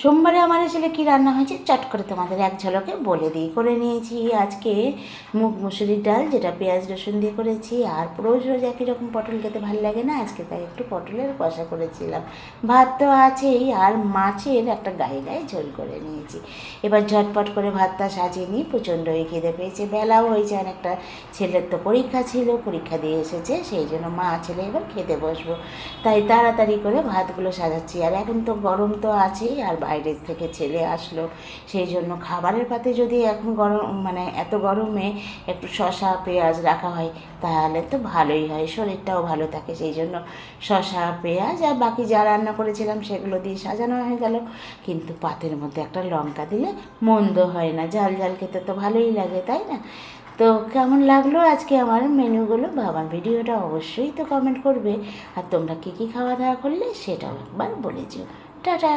সোমবারে আমার আসলে কী রান্না হয়েছে চট করে তোমাদের এক ঝলকে বলে দিই। করে নিয়েছি আজকে মুগ মুসুরির ডাল, যেটা পেঁয়াজ রসুন দিয়ে করেছি। আর রোজ রোজ একই রকম পটল খেতে ভালো লাগে না, আজকে তাই একটু পটলের কষা করেছিলাম। ভাত তো আছেই, আর মাছের একটা গায়ে গায়ে ঝোল করে নিয়েছি। এবার ঝটপট করে ভাতটা সাজিয়ে নিই, প্রচণ্ডই খিদে পেয়েছে, বেলাও হয়েছে অনেকটা। ছেলের তো পরীক্ষা ছিল, পরীক্ষা দিয়ে এসেছে, সেই জন্য মা ছেলে এবার খেতে বসবো, তাই তাড়াতাড়ি করে ভাতগুলো সাজাচ্ছি। আর এখন তো গরম তো আছেই, আর বাইরের থেকে ছেলে আসলো, সেই জন্য খাবারের পাতে যদি এখন গরম মানে এত গরমে একটু শসা পেঁয়াজ রাখা হয় তাহলে তো ভালোই হয়, শরীরটাও ভালো থাকে। সেই জন্য শসা পেঁয়াজ আর বাকি যা রান্না করেছিলাম সেগুলো দিয়ে সাজানো হয়ে গেল। কিন্তু পাতের মধ্যে একটা লঙ্কা দিলে মন্দ হয় না, ঝাল ঝাল খেতে তো ভালোই লাগে, তাই না? তো কেমন লাগলো আজকে আমার মেনুগুলো বা আমার ভিডিওটা, অবশ্যই তো কমেন্ট করবে। আর তোমরা কী কী খাওয়া দাওয়া করলে সেটাও একবার বলে যেও। টাটা।